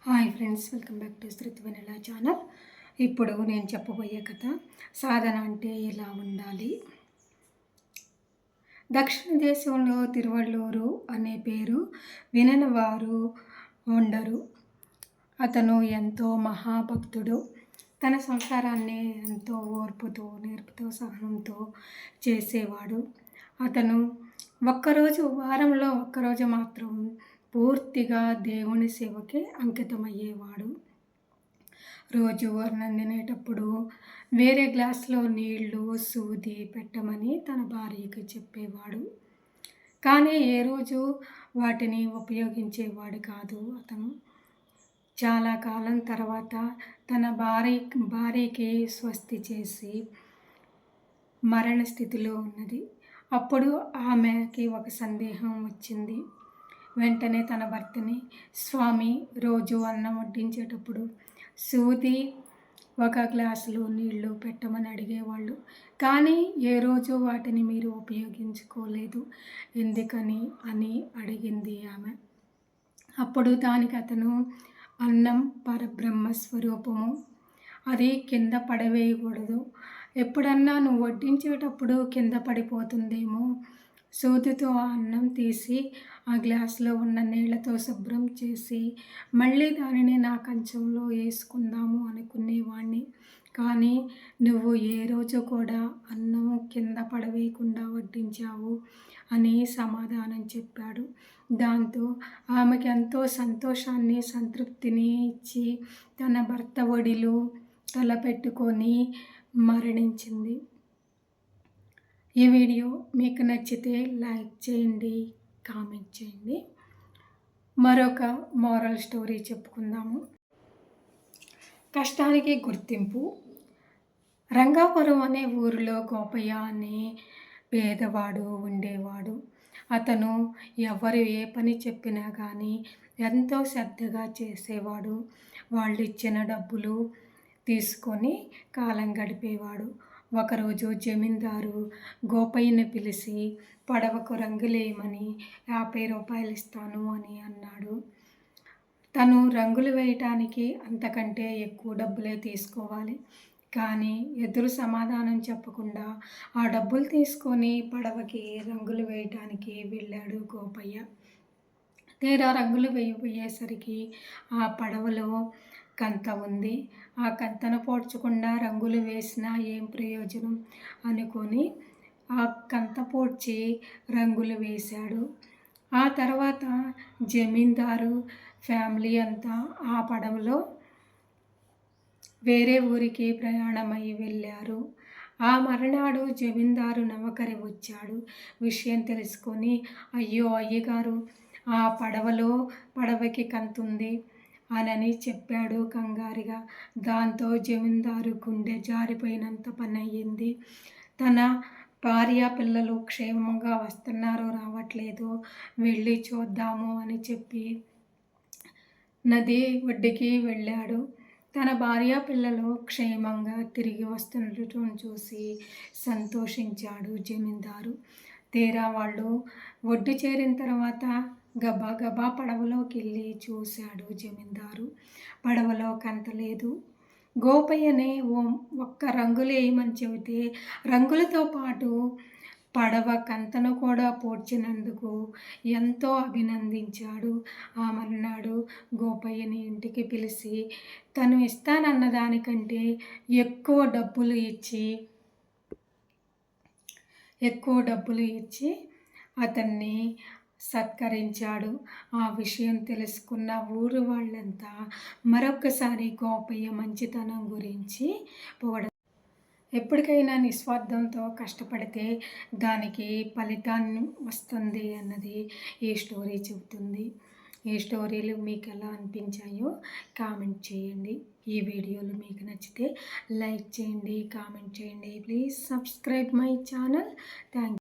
Hi friends, welcome back to Shruti Vennela channel. ఇప్పుడు నేను చెప్పబోయే కథ సాధన అంటే ఎలా ఉండాలి. దక్షిణ దేశంలో తిరువళ్ళూరు అనే పేరు వినని వారు ఉండరు. అతను ఎంతో మహాభక్తుడు. తన సంసారాన్ని ఎంతో ఓర్పుతో, నేర్పుతో, సహనంతో చేసేవాడు. అతను వారంలో ఒక్కరోజు మాత్రం పూర్తిగా దేవుని సేవకే అంకితమయ్యేవాడు. రోజు అన్నం తినేటప్పుడు వేరే గ్లాసులో నీళ్లు, సూది పెట్టమని తన భార్యకి చెప్పేవాడు. కానీ ఏ రోజు వాటిని ఉపయోగించేవాడు కాదు. అతను చాలా కాలం తర్వాత తన భార్యకి స్వస్తి చేసి మరణ స్థితిలో ఉన్నది. అప్పుడు ఆమెకి ఒక సందేహం వచ్చింది. వెంటనే తన భర్తని, స్వామి, రోజు అన్నం వడ్డించేటప్పుడు సూది, ఒక గ్లాసులో నీళ్లు పెట్టమని అడిగేవాళ్ళు. కానీ ఏ రోజు వాటిని మీరు ఉపయోగించుకోలేదు, ఎందుకని అని అడిగింది ఆమె. అప్పుడు దానికి అతను, అన్నం పరబ్రహ్మ స్వరూపము, అది కింద పడవేయకూడదు. ఎప్పుడన్నా నువ్వు వడ్డించేటప్పుడు కింద పడిపోతుందేమో, సూదితో ఆ అన్నం తీసి ఆ గ్లాసులో ఉన్న నీళ్లతో శుభ్రం చేసి మళ్ళీ దానిని నా కంచంలో వేసుకుందాము అనుకునేవాణ్ణి. కానీ నువ్వు ఏ రోజు కూడా అన్నం కింద పడవేయకుండా వడ్డించావు అని సమాధానం చెప్పాడు. దాంతో ఆమెకి ఎంతో సంతోషాన్ని, సంతృప్తిని ఇచ్చి తన భర్త ఒడిలో తలపెట్టుకొని మరణించింది. ఈ వీడియో మీకు నచ్చితే లైక్ చేయండి, కామెంట్ చేయండి. మరొక మోరల్ స్టోరీ చెప్పుకుందాము. కష్టానికి గుర్తింపు. రంగాపురం అనే ఊరిలో గోపయ్య అనే పేదవాడు ఉండేవాడు. అతను ఎవరు ఏ పని చెప్పినా కానీ ఎంతో శ్రద్ధగా చేసేవాడు. వాళ్ళు ఇచ్చిన డబ్బులు తీసుకొని కాలం గడిపేవాడు. ఒకరోజు జమీందారు గోపయ్యని పిలిచి పడవకు రంగులేయమని 50 రూపాయలు ఇస్తాను అని అన్నాడు. తను రంగులు వేయటానికి అంతకంటే ఎక్కువ డబ్బులే తీసుకోవాలి. కానీ ఎదురు సమాధానం చెప్పకుండా ఆ డబ్బులు తీసుకొని పడవకి రంగులు వేయటానికి వెళ్ళాడు గోపయ్య. తీరా రంగులు వేయబోయేసరికి ఆ పడవలో కంత ఉంది. ఆ కంతను పోడ్చకుండా రంగులు వేసినా ఏం ప్రయోజనం అనుకొని ఆ కంత పోడ్చి రంగులు వేశాడు. ఆ తర్వాత జమీందారు ఫ్యామిలీ అంతా ఆ పడవలో వేరే ఊరికి ప్రయాణమై వెళ్ళారు. ఆ మరునాడు జమీందారు నమ్మకరి వచ్చాడు. విషయం తెలుసుకొని, అయ్యో అయ్యగారు, ఆ పడవకి కంతుంది అని చెప్పాడు కంగారుగా. దాంతో జమీందారు గుండె జారిపోయినంత పని అయ్యింది. తన భార్య పిల్లలు క్షేమంగా వస్తున్నారో రావట్లేదో వెళ్ళి చూద్దాము అని చెప్పి నది ఒడ్డుకి వెళ్ళాడు. తన భార్య పిల్లలు క్షేమంగా తిరిగి వస్తుండటం చూసి సంతోషించాడు జమీందారు. తీరా వాళ్ళు ఒడ్డు చేరిన తర్వాత గబా పడవలోకి వెళ్ళి చూశాడు జమీందారు. పడవలో కంత లేదు. గోపయ్యనే ఒక్క రంగులు వేయమని చెబితే రంగులతో పాటు పడవ కంతను కూడా పోడ్చినందుకు ఎంతో అభినందించాడు. ఆ మర్నాడు గోపయ్యని ఇంటికి పిలిచి తను ఇస్తానన్న దానికంటే ఎక్కువ డబ్బులు ఇచ్చి అతన్ని సత్కరించాడు. ఆ విషయం తెలుసుకున్న ఊరు వాళ్ళంతా మరొకసారి గోపయ్య మంచితనం గురించి పొగడ. ఎప్పటికైనా నిస్వార్థంతో కష్టపడితే దానికి ఫలితాన్ని వస్తుంది అన్నది ఈ స్టోరీ చెబుతుంది. ఈ స్టోరీలు మీకు ఎలా అనిపించాయో కామెంట్ చేయండి. ఈ వీడియోలు మీకు నచ్చితే లైక్ చేయండి, కామెంట్ చేయండి. Please subscribe my channel. Thank you.